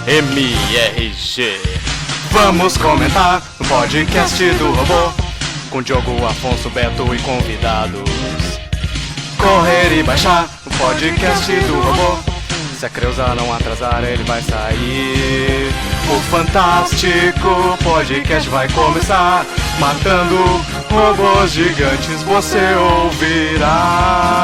MRG. Vamos comentar no podcast do robô, com Diogo, Afonso, Beto e convidados. Correr e baixar no podcast do robô. Se a Creuza não atrasar, ele vai sair. O fantástico podcast vai começar. Matando robôs gigantes, você ouvirá.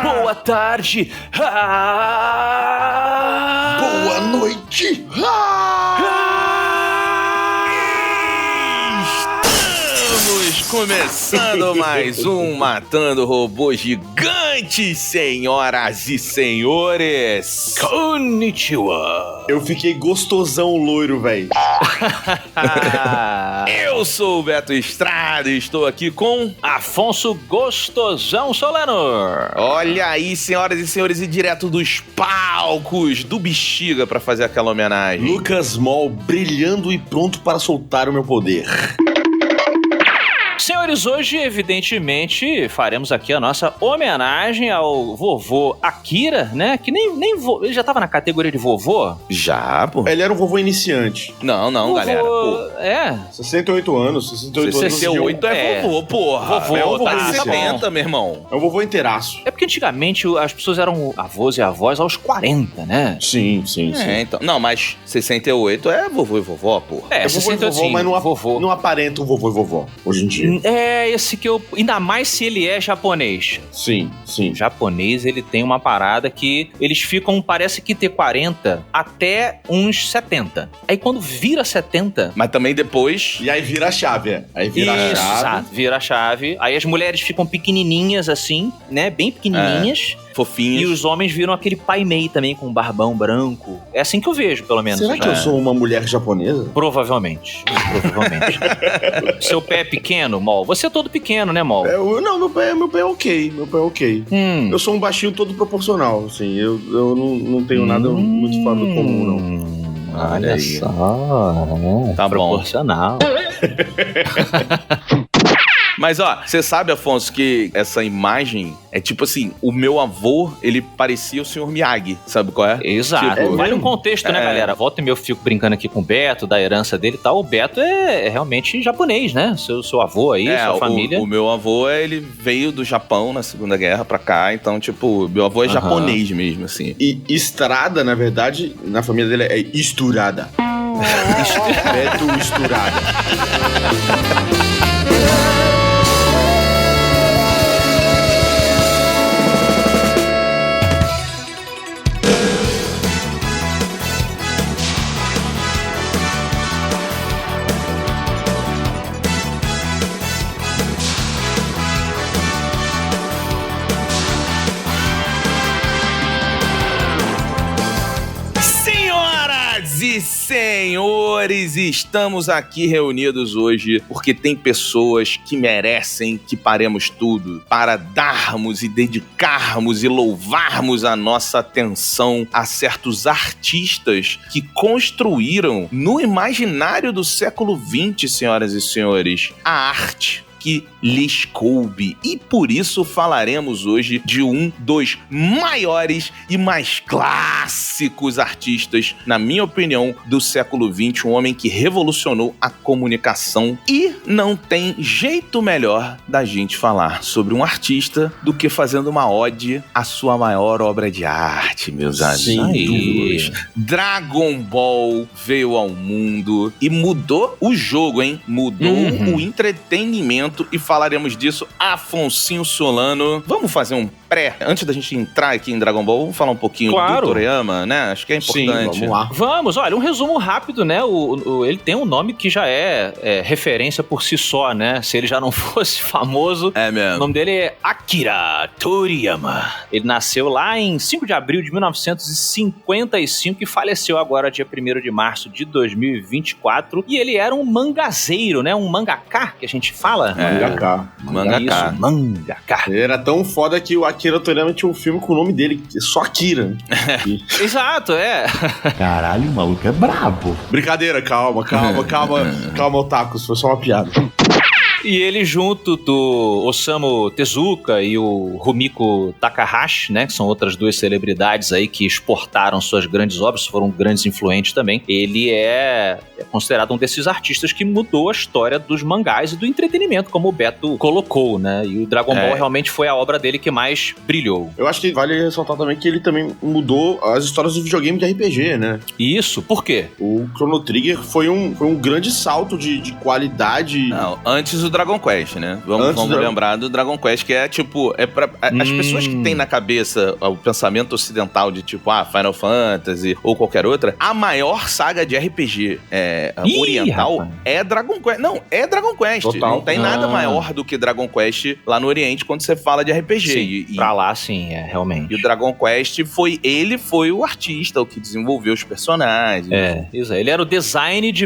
Boa tarde. Boa noite. Estamos começando mais um Matando Robôs Gigantes, senhoras e senhores. Konnichiwa. Eu fiquei gostosão loiro, velho. Eu sou o Beto Estrada e estou aqui com Afonso Gostosão Solano. Olha aí, senhoras e senhores, e direto dos palcos do Bexiga para fazer aquela homenagem. Lucas Mol brilhando e pronto para soltar o meu poder. Senhores, hoje, evidentemente, faremos aqui a nossa homenagem ao vovô Akira, né? Que nem ele já tava na categoria de vovô? Já, pô. Ele era um vovô iniciante. Não, Vovô, galera. Pô. É. 68 anos. 68 é vovô, porra. Vovô, é um vovô tá iniciante. 70, meu irmão. É um vovô inteiraço. É porque antigamente as pessoas eram avós e avós aos 40, né? Sim. É, então. Não, mas 68 é vovô e vovó, porra. É, É vovô e 68 vovó, sim, mas vovô. não aparenta um vovô e vovó hoje em dia. É esse que eu... Ainda mais se ele é japonês. Sim. O japonês, ele tem uma parada que eles ficam, parece que ter 40 até uns 70. Aí quando vira 70... Mas também depois... E aí vira a chave, Aí vira a Isso, chave. exato, vira a chave. Aí as mulheres ficam pequenininhas assim, né? Bem pequenininhas. Fofinhos. E os homens viram aquele pai mei também com um barbão branco. É assim que eu vejo, pelo menos. Será que eu sou uma mulher japonesa? Provavelmente. Seu pé é pequeno, Mol? Você é todo pequeno, né, Mol? Não, meu pé é ok. Eu sou um baixinho todo proporcional, assim. Eu não tenho nada muito fora do comum, não. Olha aí. só. Tá bom. Proporcional. Mas, ó, você sabe, Afonso, que essa imagem é tipo assim, o meu avô, ele parecia o Sr. Miyagi, sabe qual é? Exato. Tipo, Vale um contexto, né, galera? Volta e meia eu fico brincando aqui com o Beto, da herança dele e tal. O Beto é realmente japonês, né? Seu avô aí, sua família. O meu avô, ele veio do Japão na Segunda Guerra pra cá, então, tipo, meu avô é japonês mesmo, assim. E Estrada, na verdade, na família dele é Esturada. Beto Esturada. E senhores, estamos aqui reunidos hoje porque tem pessoas que merecem que paremos tudo para darmos e dedicarmos e louvarmos a nossa atenção a certos artistas que construíram no imaginário do século XX, senhoras e senhores, a arte que lhes coube. E por isso falaremos hoje de um dos maiores e mais clássicos artistas, na minha opinião, do século XX, um homem que revolucionou a comunicação. E não tem jeito melhor da gente falar sobre um artista do que fazendo uma ode à sua maior obra de arte, meus amigos. Dragon Ball veio ao mundo e mudou o jogo, hein? Mudou o entretenimento e falaremos disso. Afonsinho Solano, vamos fazer um antes da gente entrar aqui em Dragon Ball, vamos falar um pouquinho do Toriyama, né? Acho que é importante. Sim, vamos lá. Vamos, olha, um resumo rápido, né? Ele tem um nome que já é referência por si só, né? Se ele já não fosse famoso. É mesmo. O nome dele é Akira Toriyama. Ele nasceu lá em 5 de abril de 1955 e faleceu agora dia 1º de março de 2024. E ele era um mangazeiro, né? Um mangaka, que a gente fala. Mangaka. Isso, mangaka. Ele era tão foda que o Akira Toriyama tinha um filme com o nome dele, só Akira. Exato, é. Caralho, o maluco é brabo. Brincadeira, calma, otakus, foi só uma piada. E ele junto do Osamu Tezuka e o Rumiko Takahashi, né, que são outras duas celebridades aí que exportaram suas grandes obras, foram grandes influentes também, ele é considerado um desses artistas que mudou a história dos mangás e do entretenimento, como o Beto colocou, né, e o Dragon Ball realmente foi a obra dele que mais brilhou. Eu acho que vale ressaltar também que ele também mudou as histórias do videogame de RPG, né? Isso, por quê? O Chrono Trigger foi um grande salto de qualidade. Não, antes o Dragon Quest, né? Vamos lembrar do Dragon Quest, que é tipo, as pessoas que têm na cabeça o pensamento ocidental de tipo, Final Fantasy ou qualquer outra, a maior saga de RPG oriental, rapaz, é Dragon Quest. Não, é Dragon Quest. Total. Não tem nada maior do que Dragon Quest lá no Oriente quando você fala de RPG. Sim, pra lá, sim, realmente. E o Dragon Quest foi o artista, o que desenvolveu os personagens. Isso aí. Ele era o designer de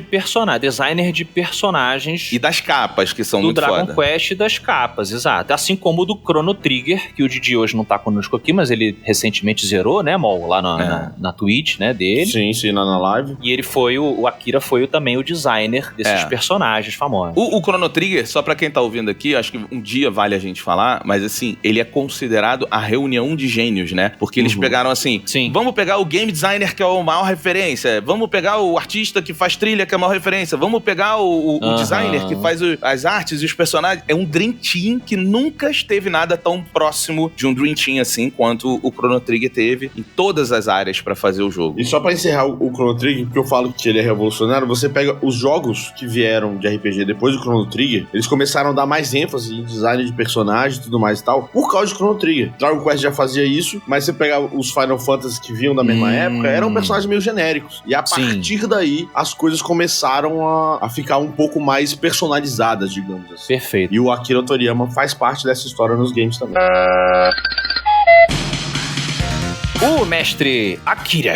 personagens. E das capas, que são muito Dragon foda. Quest e das capas, exato. Assim como o do Chrono Trigger, que o Didi hoje não tá conosco aqui, mas ele recentemente zerou, né, Mol? Lá na Twitch, né, dele. Sim, na live. E ele foi, o Akira foi também o designer desses personagens famosos. O Chrono Trigger, só pra quem tá ouvindo aqui, acho que um dia vale a gente falar, mas assim, ele é considerado a reunião de gênios, né? Porque eles pegaram assim, vamos pegar o game designer que é a maior referência, vamos pegar o artista que faz trilha que é a maior referência, vamos pegar o designer que faz as artes e os personagens. É um Dream Team que nunca esteve nada tão próximo de um Dream Team assim quanto o Chrono Trigger teve em todas as áreas pra fazer o jogo. E só pra encerrar o Chrono Trigger, porque eu falo que ele é revolucionário, você pega os jogos que vieram de RPG depois do Chrono Trigger, eles começaram a dar mais ênfase em design de personagem e tudo mais e tal, por causa de Chrono Trigger. Dragon Quest já fazia isso, mas você pega os Final Fantasy que vinham da mesma época, eram personagens meio genéricos. E a partir daí, as coisas começaram a ficar um pouco mais personalizadas, digamos assim. Perfeito. E o Akira Toriyama faz parte dessa história nos games também. O mestre Akira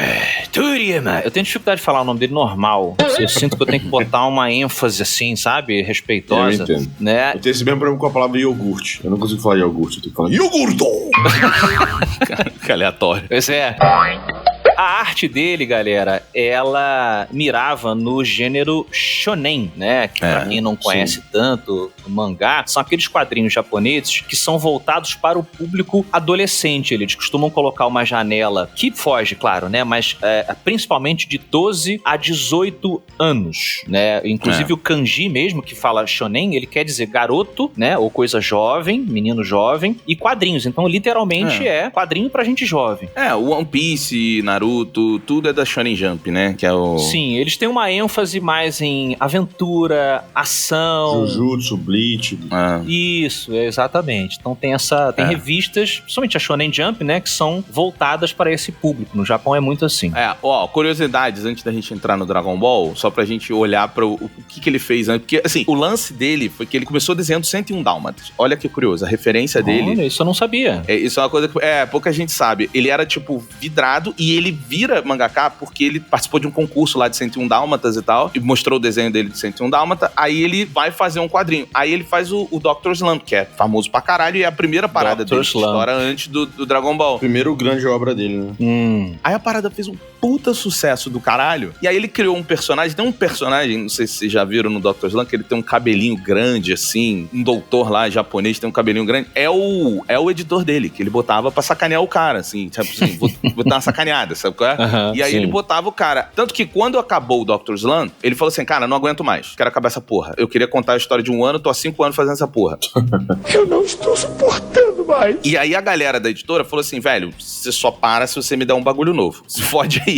Toriyama. Eu tenho dificuldade de falar o nome dele normal. Eu sinto que eu tenho que botar uma ênfase assim, sabe? Respeitosa. Eu entendo. Né? Eu tenho esse mesmo problema com a palavra iogurte. Eu não consigo falar iogurte, eu tenho que falar iogurto! Que aleatório. Pois é. A arte dele, galera, ela mirava no gênero shonen, né? Que pra quem não conhece tanto o mangá, são aqueles quadrinhos japoneses que são voltados para o público adolescente. Eles costumam colocar uma janela que foge, claro, né? Mas principalmente de 12 a 18 anos, né? Inclusive o kanji mesmo, que fala shonen, ele quer dizer garoto, né? Ou coisa jovem, menino jovem, e quadrinhos. Então, literalmente é quadrinho pra gente jovem. O One Piece, Naruto, tudo é da Shonen Jump, né? Que é o... Sim, eles têm uma ênfase mais em aventura, ação... Jujutsu, Bleach... Isso, exatamente. Então tem revistas, principalmente a Shonen Jump, né? Que são voltadas para esse público. No Japão é muito assim. Curiosidades, antes da gente entrar no Dragon Ball, só pra gente olhar para o que ele fez antes. Porque, assim, o lance dele foi que ele começou desenhando 101 Dálmatas. Olha que curioso, a referência dele... Olha, isso eu não sabia. Isso é uma coisa que... pouca gente sabe. Ele era, tipo, vidrado e ele vira mangaka porque ele participou de um concurso lá de 101 Dálmatas e tal, e mostrou o desenho dele de 101 Dálmata, aí ele vai fazer um quadrinho. Aí ele faz o Dr. Slump, que é famoso pra caralho, e é a primeira parada dele, história antes do Dragon Ball. Primeiro grande obra dele, né? Aí a parada fez um puta sucesso do caralho, e aí ele criou um personagem, tem um personagem, não sei se vocês já viram no Dr. Slump, que ele tem um cabelinho grande, assim, um doutor lá, japonês, tem um cabelinho grande, é o editor dele, que ele botava pra sacanear o cara, assim, tipo assim, vou dar uma sacaneada, sabe qual é? E aí ele botava o cara. Tanto que quando acabou o Dr. Slump, ele falou assim, cara, não aguento mais, quero acabar essa porra. Eu queria contar a história de um ano, tô há 5 anos fazendo essa porra. Eu não estou suportando mais. E aí a galera da editora falou assim, velho, você só para se você me der um bagulho novo. Se fode aí.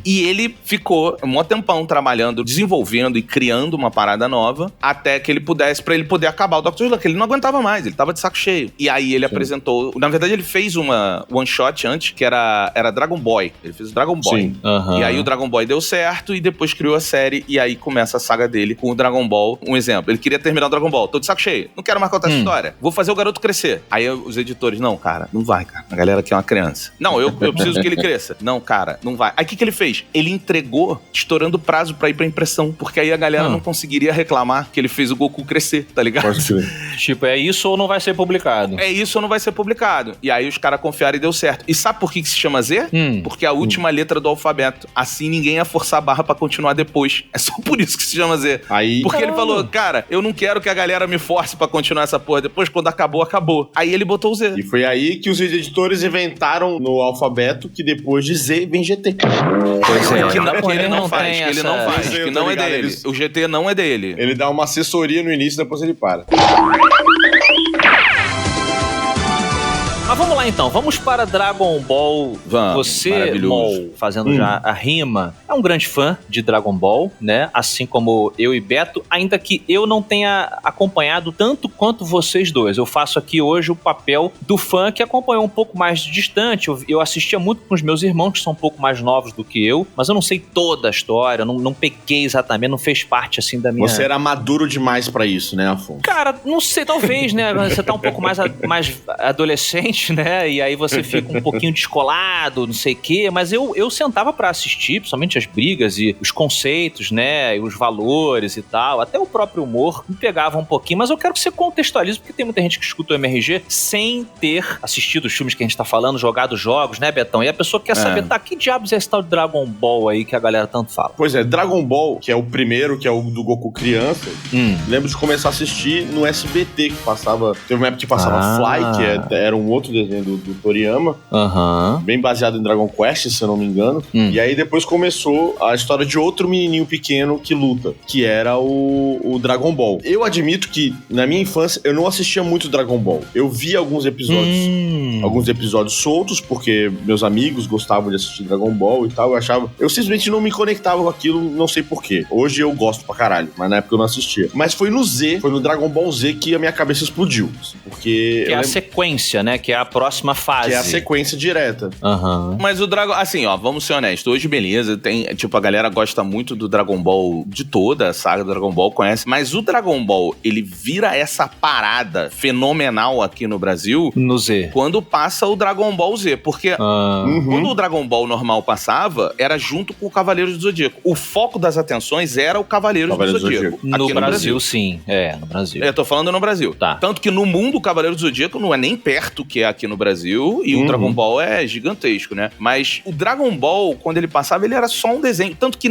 E ele ficou um tempão trabalhando, desenvolvendo e criando uma parada nova, até que ele pudesse, pra ele poder acabar o Dr. Slump, que ele não aguentava mais, ele tava de saco cheio. E aí ele apresentou, na verdade ele fez uma one shot antes, que era Dragon Boy. Ele fez o Dragon Boy. E aí o Dragon Boy deu certo e depois criou a série e aí começa a saga dele com o Dragon Ball. Um exemplo, ele queria terminar o Dragon Ball. Tô de saco cheio. Não quero mais contar essa história. Vou fazer o garoto crescer. Aí Aí os editores, não, cara, não vai, cara. A galera quer uma criança. Não, eu preciso que ele cresça. Não, cara, não vai. Aí o que ele fez? Ele entregou estourando o prazo pra ir pra impressão, porque aí a galera não conseguiria reclamar que ele fez o Goku crescer, tá ligado? Pode crer. Tipo, é isso ou não vai ser publicado? É isso ou não vai ser publicado. E aí os caras confiaram e deu certo. E sabe por que se chama Z? Porque é a última letra do alfabeto. Assim ninguém ia forçar a barra pra continuar depois. É só por isso que se chama Z. Aí... Porque ele falou, cara, eu não quero que a galera me force pra continuar essa porra. Depois, quando acabou, acabou. Aí ele botou o Z. E foi aí que os editores inventaram no alfabeto que depois de Z vem GT. Pois é. Que ele não faz, tem que ele não essa- faz, Eu que tô não é ligado, dele. eles- O GT não é dele. Ele dá uma assessoria no início, depois ele para. Mas vamos lá então, vamos para Dragon Ball. Vamos, Você, maravilhoso. Mol, fazendo já a rima, é um grande fã de Dragon Ball, né? Assim como eu e Beto, ainda que eu não tenha acompanhado tanto quanto vocês dois. Eu faço aqui hoje o papel do fã que acompanhou um pouco mais distante. Eu assistia muito com os meus irmãos, que são um pouco mais novos do que eu, mas eu não sei toda a história, não peguei exatamente, não fez parte assim da minha... Você era maduro demais pra isso, né, Afonso? Cara, não sei, talvez, né? Você tá um pouco mais adolescente, né? E aí você fica um pouquinho descolado, não sei o quê. Mas eu sentava pra assistir, principalmente as brigas e os conceitos, né? E os valores e tal. Até o próprio humor me pegava um pouquinho. Mas eu quero que você contextualize, porque tem muita gente que escuta o MRG sem ter assistido os filmes que a gente tá falando, jogado jogos, né, Betão? E a pessoa quer saber, tá, que diabos é esse tal de Dragon Ball aí que a galera tanto fala? Pois é, Dragon Ball, que é o primeiro, que é o do Goku criança, lembro de começar a assistir no SBT, que passava... Teve uma época que passava Fly, que era um outro desenho do Toriyama, bem baseado em Dragon Quest, se eu não me engano. E aí depois começou a história de outro menininho pequeno que luta, que era o Dragon Ball. Eu admito que, na minha infância, eu não assistia muito Dragon Ball. Eu vi alguns episódios soltos, porque meus amigos gostavam de assistir Dragon Ball e tal. Eu simplesmente não me conectava com aquilo, não sei porquê. Hoje eu gosto pra caralho, mas na época eu não assistia. Mas foi no Dragon Ball Z que a minha cabeça explodiu. Assim, porque... Que é a sequência, né? Que é a próxima fase. Que é a sequência direta. Mas o Dragon... Assim, ó, vamos ser honestos. Hoje, beleza, tem... Tipo, a galera gosta muito do Dragon Ball, de toda a saga do Dragon Ball, conhece. Mas o Dragon Ball, ele vira essa parada fenomenal aqui no Brasil... No Z. Quando passa o Dragon Ball Z. Porque quando o Dragon Ball normal passava, era junto com o Cavaleiros do Zodíaco. O foco das atenções era o Cavaleiros do Zodíaco. No Aqui Brasil, sim. É, no Brasil. Eu tô falando no Brasil. Tá. Tanto que no mundo o Cavaleiro do Zodíaco não é nem perto que é aqui no Brasil e o Dragon Ball é gigantesco, né? Mas o Dragon Ball, quando ele passava, ele era só um desenho. Tanto que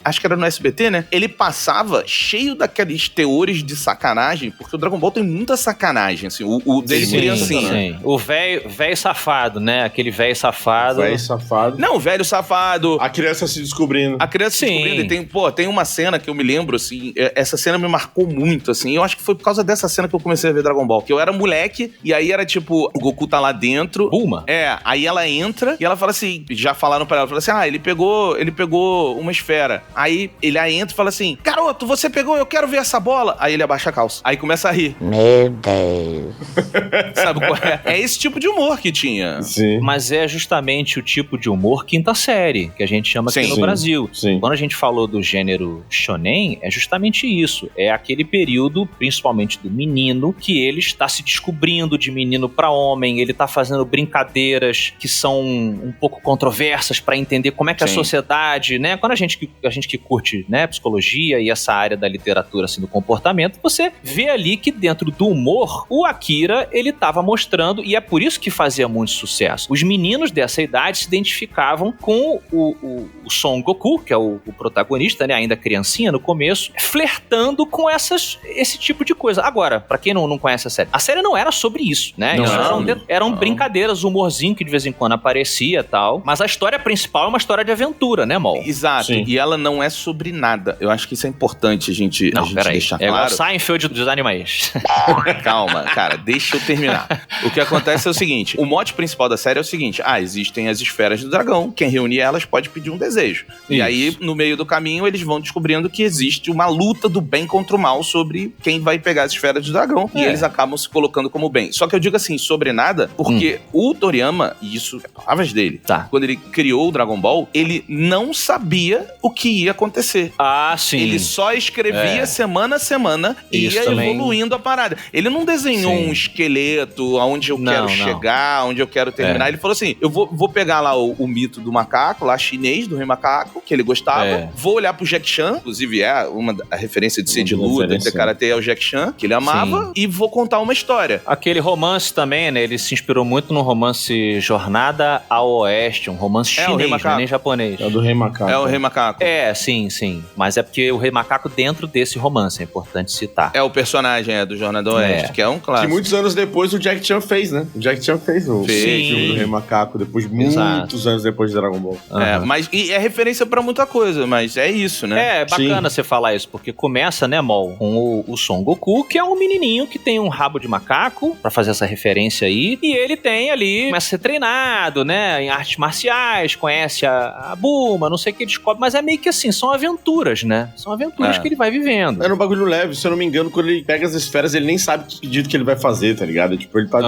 acho que era no SBT, né? Ele passava cheio daqueles teores de sacanagem, porque o Dragon Ball tem muita sacanagem, assim. O dele criancinha. Sim. O velho safado, né? Aquele velho safado. Velho safado. Não, o velho safado. A criança se descobrindo. A criança se descobrindo. E tem uma cena que eu me lembro, assim, essa cena me marcou muito, assim. Eu acho que foi por causa dessa cena que eu comecei a ver Dragon Ball. Que eu era moleque, e aí era tipo, o Goku tá lá dentro. Bulma? Aí ela entra e ela fala assim, já falaram pra ela, fala assim, ele pegou uma esfera. Aí ele entra e fala assim, garoto, você pegou, eu quero ver essa bola. Aí ele abaixa a calça. Aí começa a rir. Meu Deus. Sabe qual é? É esse tipo de humor que tinha. Sim. Mas é justamente o tipo de humor quinta série, que a gente chama aqui no Brasil. Sim. Quando a gente falou do gênero shonen, é justamente isso. É aquele período, principalmente do menino, que ele está se descobrindo de menino pra homem, ele tá fazendo brincadeiras que são um pouco controversas pra entender como é que a sociedade, né? Quando a gente que curte, né, psicologia e essa área da literatura, assim, do comportamento, você vê ali que dentro do humor, o Akira, ele tava mostrando, e é por isso que fazia muito sucesso. Os meninos dessa idade se identificavam com o Son Goku, que é o protagonista, né, ainda criancinha no começo, flertando com esse tipo de coisa. Agora, pra quem não conhece a série não era sobre isso, né? Eram brincadeiras, humorzinho que de vez em quando aparecia e tal, mas a história principal é uma história de aventura, né, Mol? Exato. Sim. E ela não é sobre nada. Eu acho que isso é importante a gente deixar claro. É igual Seinfeld dos animais. Calma, cara, deixa eu terminar. O que acontece é o seguinte, o mote principal da série é o seguinte, existem as esferas do dragão, quem reunir elas pode pedir um desejo. Isso. E aí, no meio do caminho, eles vão descobrindo que existe uma luta do bem contra o mal sobre quem vai pegar as esferas do dragão, e eles acabam se colocando como bem. Só que eu digo assim, sobre nada, porque o Toriyama, e isso é palavras dele, quando ele criou o Dragon Ball, ele não sabia o que ia acontecer. Sim. Ele só escrevia semana a semana e ia evoluindo a parada. Ele não desenhou um esquema esqueleto, aonde eu quero chegar, aonde eu quero terminar. Ele falou assim, eu vou pegar lá o mito do macaco, lá chinês, do Rei Macaco, que ele gostava, vou olhar pro Jack Chan, inclusive a referência de ser de luta, de karatê é o Jack Chan, que ele amava, e vou contar uma história. Aquele romance também, né, ele se inspirou muito no romance Jornada ao Oeste, um romance chinês, não é nem japonês. É o do Rei Macaco. É o Rei Macaco. Sim. Mas é porque o Rei Macaco dentro desse romance, é importante citar. É o personagem do Jornada ao Oeste, que é um clássico. Que muitos anos depois o Jack Chan fez, né? O Jack Chan fez o filme do Rei Macaco, depois muitos anos depois de Dragon Ball. Mas e é referência pra muita coisa, mas é isso, né? É bacana você falar isso, porque começa, né, Mol, com o Son Goku, que é um menininho que tem um rabo de macaco, pra fazer essa referência aí, e ele tem ali, começa a ser treinado, né, em artes marciais, conhece a Bulma, não sei o que descobre, mas é meio que assim, são aventuras, né? São aventuras que ele vai vivendo. Era um bagulho leve, se eu não me engano, quando ele pega as esferas, ele nem sabe que pedido que ele vai fazer, tá ligado? Tipo, ele tá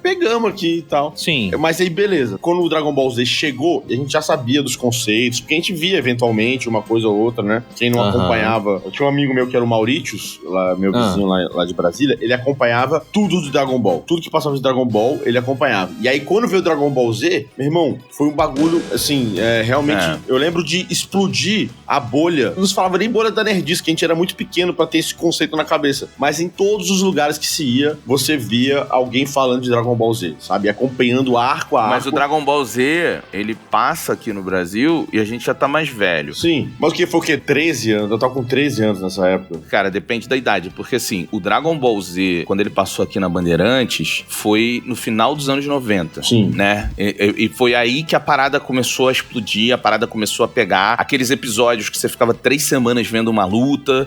pegamos aqui e tal. Sim. Mas aí, beleza. Quando o Dragon Ball Z chegou, a gente já sabia dos conceitos, porque a gente via eventualmente uma coisa ou outra, né? Quem não acompanhava... Eu tinha um amigo meu que era o Mauritius, meu vizinho lá de Brasília, ele acompanhava tudo de Dragon Ball. Tudo que passava de Dragon Ball, ele acompanhava. E aí, quando veio o Dragon Ball Z, meu irmão, foi um bagulho, assim, realmente... Eu lembro de explodir a bolha. Não se falava nem bolha da nerdice, que a gente era muito pequeno pra ter esse conceito na cabeça. Mas em todos os lugares que se ia, você via alguém falando de Dragon Ball Z, sabe? Acompanhando arco a arco. Mas o Dragon Ball Z, ele passa aqui no Brasil e a gente já tá mais velho. Sim. Mas o que foi o quê? 13 anos? Eu tava com 13 anos nessa época. Cara, depende da idade. Porque assim, o Dragon Ball Z, quando ele passou aqui na Bandeirantes, foi no final dos anos 90. Sim. Né? E foi aí que a parada começou a explodir, a parada começou a pegar. Aqueles episódios que você ficava 3 semanas vendo uma luta.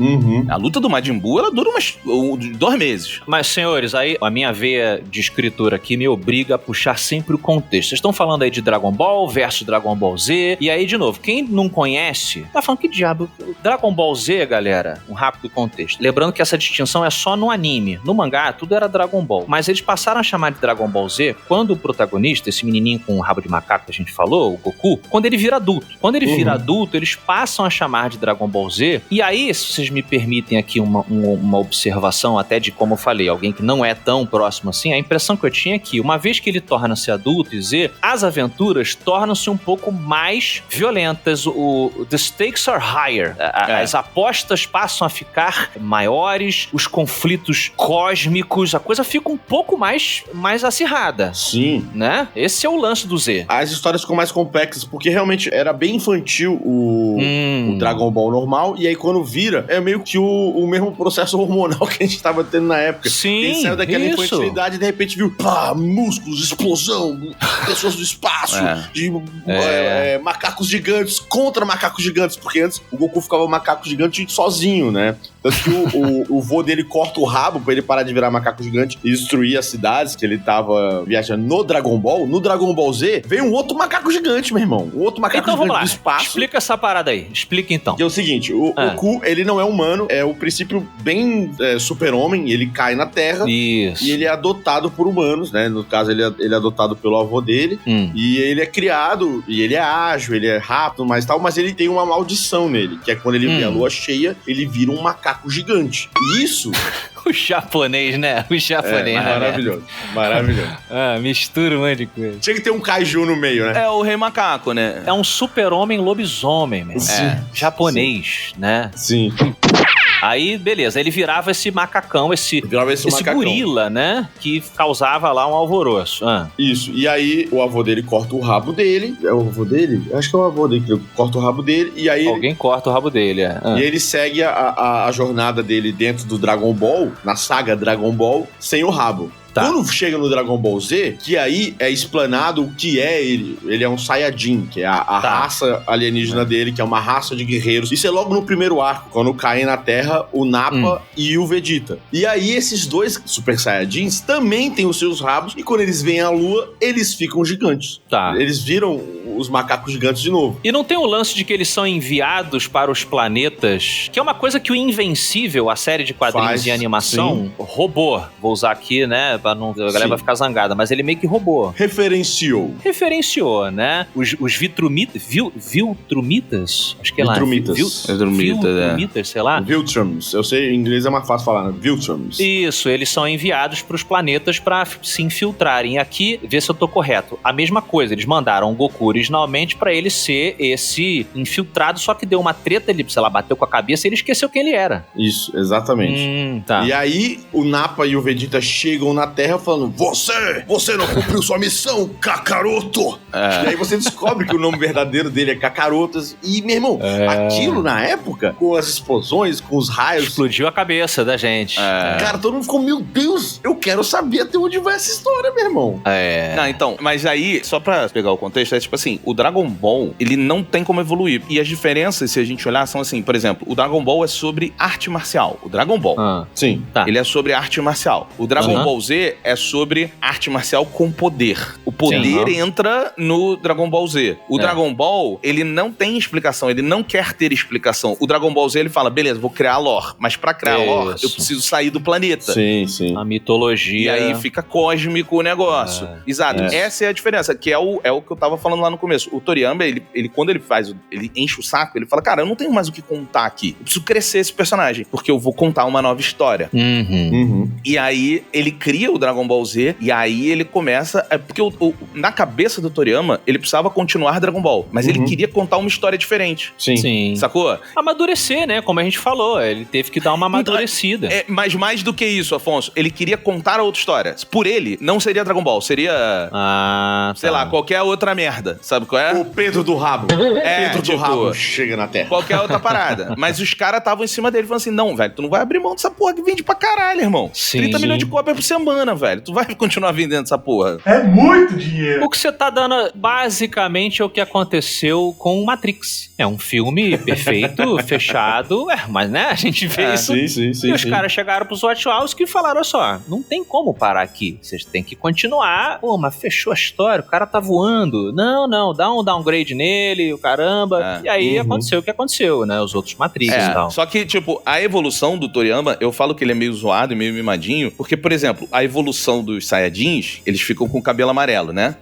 A luta do Majin Buu, ela dura 2 meses. Mas, senhores, aí a minha veia de escritura aqui me obriga a puxar sempre o contexto. Vocês estão falando aí de Dragon Ball versus Dragon Ball Z. E aí, de novo, quem não conhece, tá falando que diabo? Dragon Ball Z, galera, um rápido contexto. Lembrando que essa distinção é só no anime. No mangá, tudo era Dragon Ball. Mas eles passaram a chamar de Dragon Ball Z quando o protagonista, esse menininho com o rabo de macaco que a gente falou, o Goku, quando ele vira adulto. Quando ele vira adulto, eles passam a chamar de Dragon Ball Z. E aí, se vocês me permitem aqui uma observação até de como eu falei, alguém que não é tão próximo assim, a impressão que eu tinha é que, uma vez que ele torna-se adulto e Z, as aventuras tornam-se um pouco mais violentas. The stakes are higher. As apostas passam a ficar maiores, os conflitos cósmicos, a coisa fica um pouco mais acirrada. Sim. Né? Esse é o lance do Z. As histórias ficam mais complexas, porque realmente era bem infantil o Dragon Ball normal, e aí quando vira, é meio que o mesmo processo hormonal que a gente tava tendo na época. Sim, ele saiu daquela infantilidade e de repente viu, músculos, explosão, pessoas do espaço, macacos gigantes contra macacos gigantes, porque antes o Goku ficava macaco gigante sozinho, né? Tanto que o vô dele corta o rabo pra ele parar de virar macaco gigante e destruir as cidades que ele tava viajando no Dragon Ball. No Dragon Ball Z, veio um outro macaco gigante, meu irmão. Um outro macaco então, gigante do espaço. Explica essa parada aí. Explica então. Que é o seguinte, o Goku, ele não é humano, é o princípio bem super-homem, ele cai na Terra. Isso. E ele é adotado por humanos, né? No caso, ele é adotado pelo avô dele. E ele é criado, e ele é ágil, ele é rápido, mas ele tem uma maldição nele, que é quando ele vê a lua cheia, ele vira um macaco gigante. E isso... O japonês, né? O japonês, né? Maravilhoso. Maravilhoso. Mistura um monte de coisa. Tinha que ter um kaiju no meio, né? É o Rei Macaco, né? É um super-homem lobisomem, meu. Japonês, né? Sim. Aí, beleza, ele virava esse macacão, esse gorila, né? Que causava lá um alvoroço. Isso, e aí o avô dele corta o rabo dele. É o avô dele? Acho que é o avô dele que corta o rabo dele. E aí alguém corta o rabo dele, E ele segue a jornada dele dentro do Dragon Ball, na saga Dragon Ball, sem o rabo. Tá. Quando chega no Dragon Ball Z, que aí é explanado o que é ele. Ele é um Saiyajin, que é a raça alienígena dele, que é uma raça de guerreiros. Isso é logo no primeiro arco, quando caem na Terra o Nappa e o Vegeta. E aí esses dois Super Saiyajins também têm os seus rabos, e quando eles veem a Lua, eles ficam gigantes. Tá. Eles viram os macacos gigantes de novo. E não tem o lance de que eles são enviados para os planetas, que é uma coisa que o Invencível, a série de quadrinhos Faz, de animação, roubou. Vou usar aqui, né, pra não, a galera Sim. vai ficar zangada, mas ele meio que roubou. Referenciou, né? Os Viltrumitas? Acho que é lá. Viltrumitas. Viltrumitas, sei lá. Viltrums. Eu sei, em inglês é mais fácil falar, né? Viltrums. Isso, eles são enviados para os planetas para se infiltrarem. Aqui, vê se eu tô correto. A mesma coisa, eles mandaram o Goku originalmente para ele ser esse infiltrado, só que deu uma treta, ele, sei lá, bateu com a cabeça e ele esqueceu quem ele era. Isso, exatamente. Tá. E aí, o Nappa e o Vegeta chegam na Terra falando: Você não cumpriu sua missão, Kakaroto! E aí você descobre que o nome verdadeiro dele é Kakarotas. E, meu irmão, aquilo na época, com as explosões, com os raios, Explodiu a cabeça da gente. cara, todo mundo ficou: meu Deus, eu quero saber até onde vai essa história, meu irmão. Não, então, mas aí, só pra pegar o contexto, é tipo assim, o Dragon Ball, ele não tem como evoluir. E as diferenças, se a gente olhar, são assim, por exemplo, o Dragon Ball é sobre arte marcial. O Dragon Ball. Sim. Tá. Ele é sobre arte marcial. O Dragon Ball Z é sobre arte marcial com poder. O poder entra no Dragon Ball Z. O Dragon Ball, ele não tem explicação, ele não quer ter explicação. O Dragon Ball Z, ele fala, beleza, vou criar lore, mas pra criar lore, eu preciso sair do planeta. Sim. A mitologia. E aí fica cósmico o negócio. Exato. Essa é a diferença, que é o que eu tava falando lá no começo. O Toriyama, ele quando ele enche o saco, ele fala, cara, eu não tenho mais o que contar aqui. Eu preciso crescer esse personagem, porque eu vou contar uma nova história. E aí, ele cria o Dragon Ball Z, e aí ele começa... Porque na cabeça do Toriyama, ele precisava continuar Dragon Ball, mas ele queria contar uma história diferente. Sim. Sacou? Amadurecer, né? Como a gente falou, ele teve que dar uma amadurecida. Mas mais do que isso, Afonso, ele queria contar outra história. Por ele, não seria Dragon Ball, seria... sei lá, qualquer outra merda. Sabe qual é? O Pedro do Rabo. Pedro do Rabo chega na Terra. Qualquer outra parada. Mas os caras estavam em cima dele falando assim, não, velho, tu não vai abrir mão dessa porra que vende pra caralho, irmão. 30 milhões de cópias por semana, velho. Tu vai continuar vendendo essa porra. É muito dinheiro. O que você tá dando, basicamente, é o que aconteceu com Matrix. É um filme perfeito, fechado, mas né, a gente vê isso. Sim. E os caras chegaram pros Wachowski e falaram, olha só, não tem como parar aqui. Vocês têm que continuar. Pô, mas fechou a história, o cara tá voando. Não, dá um downgrade nele, o caramba. E aí aconteceu o que aconteceu, né? Os outros Matrix e tal. Só que, tipo, a evolução do Toriyama, eu falo que ele é meio zoado e meio mimadinho, porque, por exemplo, a evolução dos Saiyajins, eles ficam com o cabelo amarelo, né?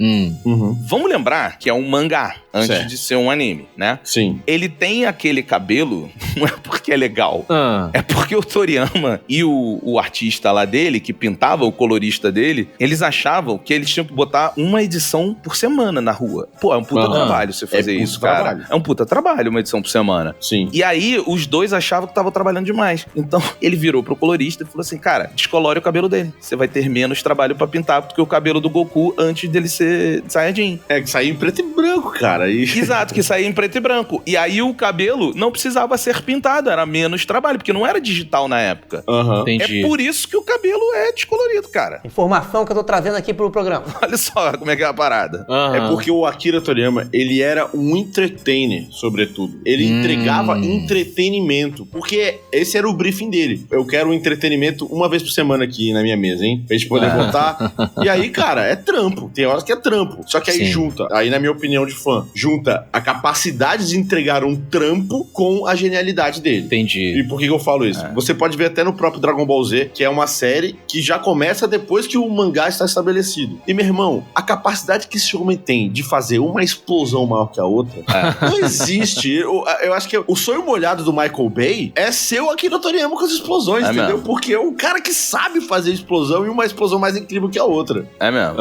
Vamos lembrar que é um mangá, antes de ser um anime, né? Sim. Ele tem aquele cabelo, não é porque é legal, é porque o Toriyama e o artista lá dele, que pintava, o colorista dele, eles achavam que eles tinham que botar uma edição por semana na rua. Pô, é um puta trabalho você fazer isso, cara. Trabalho. É um puta trabalho uma edição por semana. Sim. E aí, os dois achavam que estavam trabalhando demais. Então, ele virou pro colorista e falou assim, cara, descolore o cabelo dele. Você vai ter menos trabalho pra pintar do que o cabelo do Goku antes dele ser Saiyajin. É, que saiu em preto e branco, cara. Exato, que saía em preto e branco. E aí, o cabelo não precisava ser pintado, era menos trabalho, porque não era digital na época. Entendi. É por isso que o cabelo é descolorido, cara. Informação que eu tô trazendo aqui pro programa. Olha só como é que é a parada. É porque o Akira Toriyama, ele era um entertainer, sobretudo. Ele entregava entretenimento, porque esse era o briefing dele. Eu quero um entretenimento uma vez por semana aqui na minha mesa, hein? Pra gente poder votar. E aí, cara, é trampo. Tem horas que é trampo. Só que aí junta, aí na minha opinião de fã, junta a capacidade de entregar um trampo com a genialidade dele. Entendi. E por que eu falo isso? Você pode ver até no próprio Dragon Ball Z, que é uma série que já começa depois que o mangá está estabelecido. E, meu irmão, a capacidade que esse homem tem de fazer uma explosão maior que a outra, não existe. Eu acho que o sonho molhado do Michael Bay é ser o Akira Toriyama com as explosões, entendeu? Mesmo. Porque é um cara que sabe fazer explosão e uma explosão mais incrível que a outra. É mesmo.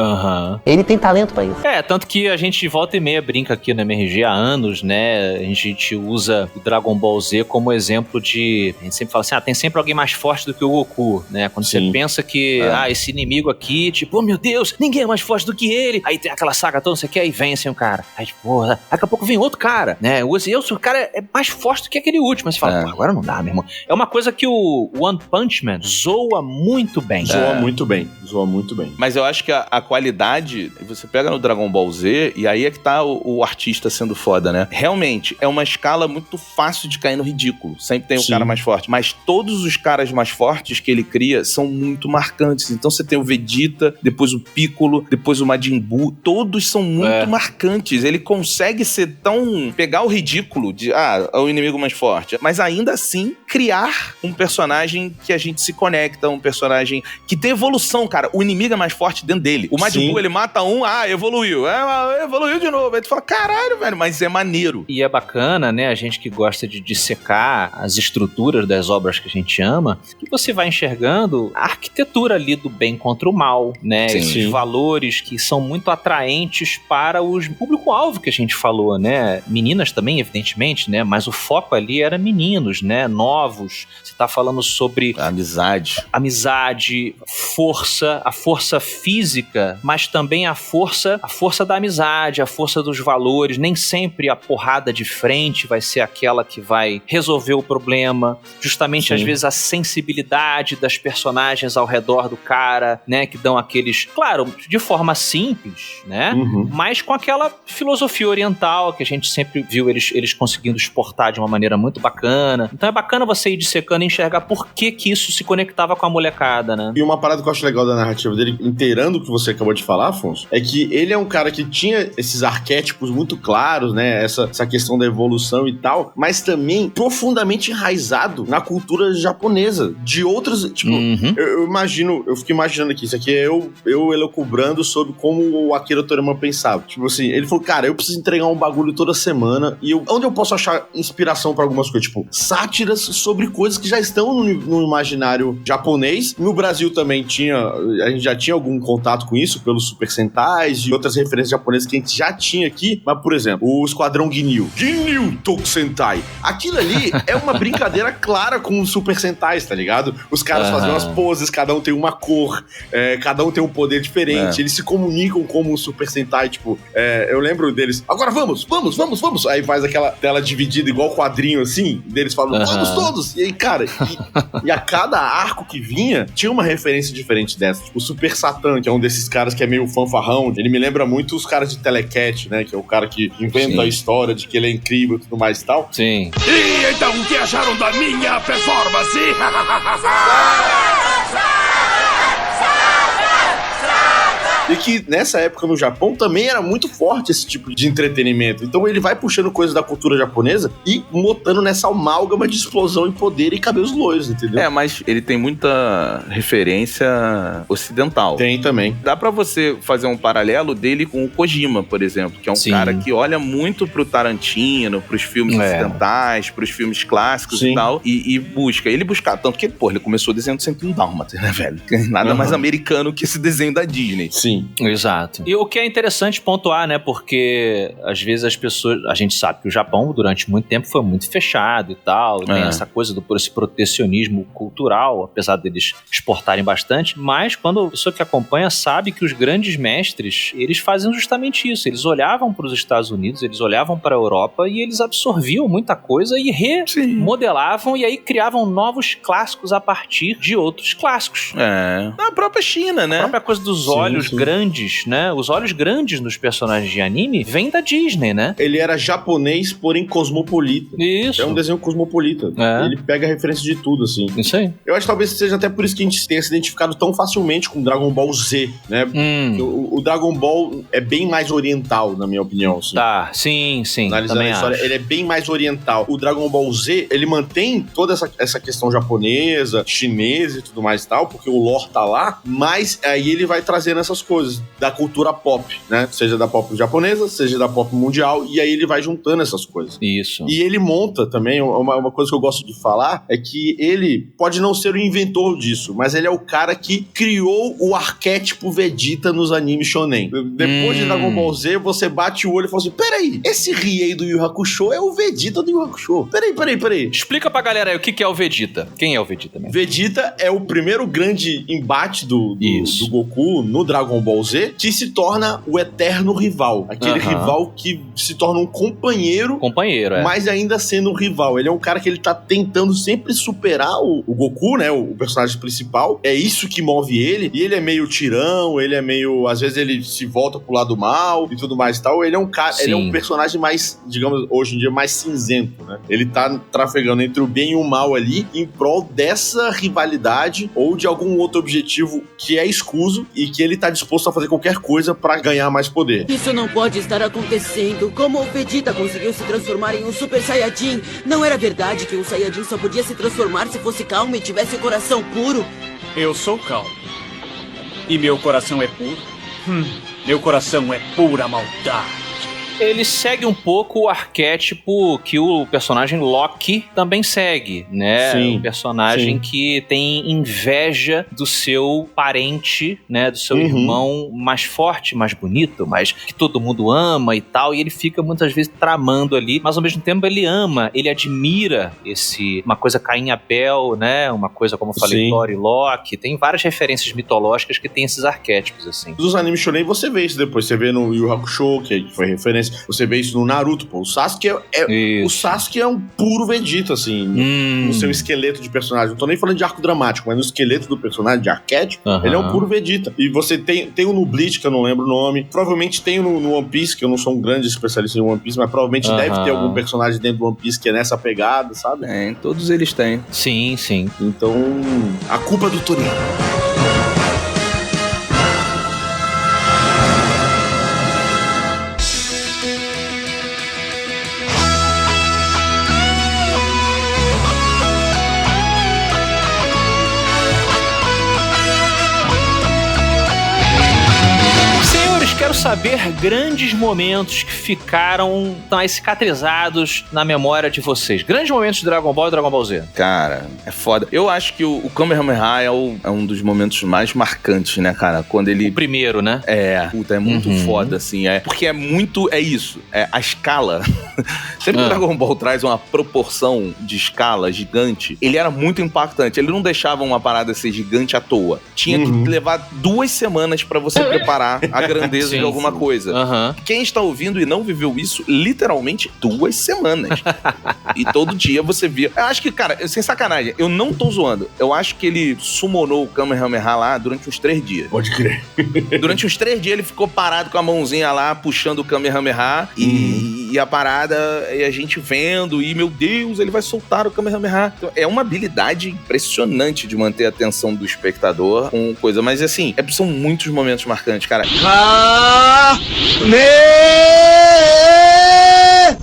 Ele tem talento pra isso. Tanto que a gente volta e meia brinca aqui no MRG há anos, né? A gente usa o Dragon Ball Z como exemplo de... A gente sempre fala assim, tem sempre alguém mais forte do que o Goku, né? Quando você pensa que, esse inimigo aqui, tipo, oh meu Deus, ninguém é mais forte do que ele. Aí tem aquela saga toda, não sei o que, aí vem assim um cara. Aí tipo, porra, daqui a pouco vem outro cara, né? O cara é mais forte do que aquele último. Aí você fala, pô, agora não dá, meu irmão. É uma coisa que o One Punch Man zoa muito bem. Zoa muito bem. Mas eu acho que a qualidade, você pega no Dragon Ball Z, e aí é que tá o artista sendo foda, né? Realmente, é uma escala muito fácil de cair no ridículo. Sempre tem o cara mais forte. Mas todos os caras mais fortes que ele cria são muito marcantes. Então você tem o Vegeta, depois o Piccolo, depois o Majin Buu. Todos são muito marcantes. marcantes. Ele consegue ser tão... pegar o ridículo de, é o inimigo mais forte, mas ainda assim criar um personagem que a gente se conecta, um personagem que tem evolução, cara. O inimigo é mais forte dentro dele. O Majin Buu, ele mata um, evoluiu. Evoluiu de novo. Aí tu fala, caralho, velho, mas é maneiro. E é bacana, né, a gente que gosta de dissecar as estruturas das obras que a gente ama, que você vai enxergando a arquitetura ali do bem contra o mal, né? Esses valores que são muito atraentes para o público-alvo que a gente falou, né? Meninas também, evidentemente, né? Mas o foco ali era meninos, né? Novos. Você tá falando sobre... amizade, força, a força física, mas também a força da amizade, a força dos valores. Nem sempre a porrada de frente vai ser aquela que vai resolver o problema. Justamente, às vezes, a sensibilidade das personagens ao redor do cara, né? Que dão aqueles... Claro, de forma simples, né? Mas com aquela filosofia oriental que a gente sempre viu eles conseguindo exportar de uma maneira muito bacana. Então é bacana você ir dissecando e enxergar por que isso se conectava com a molecada, né? E uma parada que eu acho legal da narrativa dele, inteirando o que você acabou de falar, Afonso, é que ele é um cara que tinha esses arquétipos muito claros, né? Essa questão da evolução e tal, mas também profundamente enraizado na cultura japonesa. De outras, tipo, eu fico imaginando aqui, isso aqui é eu elucubrando sobre como o Akira Toriyama pensava. Tipo assim, ele falou, cara, eu preciso entregar um bagulho toda semana e onde eu posso achar inspiração pra algumas coisas? Tipo, sátiras sobre coisas que já estão no imaginário japonês. No Brasil também a gente já tinha algum contato com isso pelos Super Sentais e outras referências japonesas que a gente já tinha aqui, mas, por exemplo, o Esquadrão Ginyu Tokusentai. Aquilo ali é uma brincadeira clara com os Super Sentais, tá ligado? Os caras fazem umas poses, cada um tem uma cor, cada um tem um poder diferente, eles se comunicam como um Super Sentai, tipo, eu lembro deles, agora vamos! Aí faz aquela tela dividida igual quadrinho assim, deles falam, vamos todos! E aí, cara, e a cada arco que vinha, tinha uma referência diferente dessa. Tipo, o Super Satan, que é um desses caras que é meio fanfarrão, ele me lembra muito os caras de Telecat, né? Que é o cara que inventa a história de que ele é incrível e tudo mais e tal. Sim. E então, o que acharam da minha performance? E que nessa época no Japão também era muito forte esse tipo de entretenimento. Então ele vai puxando coisas da cultura japonesa e botando nessa amálgama de explosão e poder e cabelos loiros, entendeu? Mas ele tem muita referência ocidental. Tem também. Dá pra você fazer um paralelo dele com o Kojima, por exemplo, que é um cara que olha muito pro Tarantino, pros filmes ocidentais, pros filmes clássicos e tal, e busca. Ele busca tanto que, ele começou desenhando 101 Dálmatas, né, velho? Nada mais americano que esse desenho da Disney. Sim. Exato. E o que é interessante pontuar, né, porque às vezes as pessoas, a gente sabe que o Japão durante muito tempo foi muito fechado e tal, tem essa coisa esse protecionismo cultural, apesar deles exportarem bastante, mas quando a pessoa que acompanha sabe que os grandes mestres, eles faziam justamente isso, eles olhavam para os Estados Unidos, eles olhavam para a Europa e eles absorviam muita coisa e remodelavam e aí criavam novos clássicos a partir de outros clássicos. Na própria China, né? A própria coisa dos olhos grandes, né? Os olhos grandes nos personagens de anime vêm da Disney, né? Ele era japonês, porém cosmopolita. Isso. É um desenho cosmopolita. Ele pega a referência de tudo, assim. Isso aí. Eu acho que talvez seja até por isso que a gente tenha se identificado tão facilmente com Dragon Ball Z, né? O Dragon Ball é bem mais oriental, na minha opinião. Assim. Tá, sim. Analisando a história, ele é bem mais oriental. O Dragon Ball Z, ele mantém toda essa questão japonesa, chinesa e tudo mais e tal, porque o lore tá lá, mas aí ele vai trazendo essas coisas da cultura pop, né? Seja da pop japonesa, seja da pop mundial, e aí ele vai juntando essas coisas. Isso. E ele monta também, uma coisa que eu gosto de falar, é que ele pode não ser o inventor disso, mas ele é o cara que criou o arquétipo Vegeta nos animes shonen. Depois de Dragon Ball Z, você bate o olho e fala assim, peraí, esse Riei do Yu Hakusho é o Vegeta do Yu Hakusho. Peraí. Explica pra galera aí o que é o Vegeta. Quem é o Vegeta mesmo? Vegeta é o primeiro grande embate do Goku no Dragon Ball Z, que se torna o eterno rival. Aquele rival que se torna um companheiro, mas ainda sendo um rival. Ele é um cara que ele tá tentando sempre superar o Goku, né? O personagem principal. É isso que move ele. E ele é meio tirão, ele é meio... Às vezes ele se volta pro lado mal e tudo mais e tal. Ele é um cara... Ele é um personagem mais, digamos, hoje em dia, mais cinzento, né? Ele tá trafegando entre o bem e o mal ali em prol dessa rivalidade ou de algum outro objetivo que é escuso e que ele tá disposto disposto a fazer qualquer coisa pra ganhar mais poder. Isso não pode estar acontecendo. Como o Vegeta conseguiu se transformar em um Super Saiyajin? Não era verdade que um Saiyajin só podia se transformar se fosse calmo e tivesse o coração puro? Eu sou calmo. E meu coração é puro? Meu coração é pura maldade. Ele segue um pouco o arquétipo que o personagem Loki também segue, né? Sim, um personagem sim. que tem inveja do seu parente, né? Do seu irmão mais forte, mais bonito, mas que todo mundo ama e tal. E ele fica muitas vezes tramando ali, mas ao mesmo tempo ele ama, ele admira uma coisa Caim e Abel, né? Uma coisa, como eu falei, Sim. Thor e Loki. Tem várias referências mitológicas que tem esses arquétipos, assim. Dos animes shonen você vê isso depois. Você vê no Yu Yu Hakusho, que foi referência. Você vê isso no Naruto, pô. O Sasuke é um puro Vegeta, assim. No seu esqueleto de personagem. Não tô nem falando de arco dramático, mas no esqueleto do personagem, de arquétipo, ele é um puro Vegeta. E você tem o no Bleach, que eu não lembro o nome. Provavelmente tem no One Piece, que eu não sou um grande especialista em One Piece, mas provavelmente deve ter algum personagem dentro do One Piece que é nessa pegada, sabe? Todos eles têm. Sim, sim. Então, a culpa é do Torino. Quero saber grandes momentos que ficaram mais cicatrizados na memória de vocês. Grandes momentos de Dragon Ball e Dragon Ball Z. Cara, é foda. Eu acho que o Kamehameha é um dos momentos mais marcantes, né, cara? Quando ele... O primeiro, né? Puta, é muito foda, assim. Porque é isso. A escala. Sempre que o Dragon Ball traz uma proporção de escala gigante, ele era muito impactante. Ele não deixava uma parada ser gigante à toa. Tinha que levar 2 semanas pra você preparar a grandeza de alguma coisa. Quem está ouvindo e não viveu isso, literalmente 2 semanas. E todo dia você via. Eu acho que, cara, sem sacanagem, eu não tô zoando. Eu acho que ele summonou o Kamehameha lá durante uns 3 dias. Pode crer. Durante uns 3 dias ele ficou parado com a mãozinha lá, puxando o Kamehameha e a parada, e a gente vendo, e meu Deus, ele vai soltar o Kamehameha. Então, é uma habilidade impressionante de manter a atenção do espectador com coisa, mas assim, são muitos momentos marcantes, cara.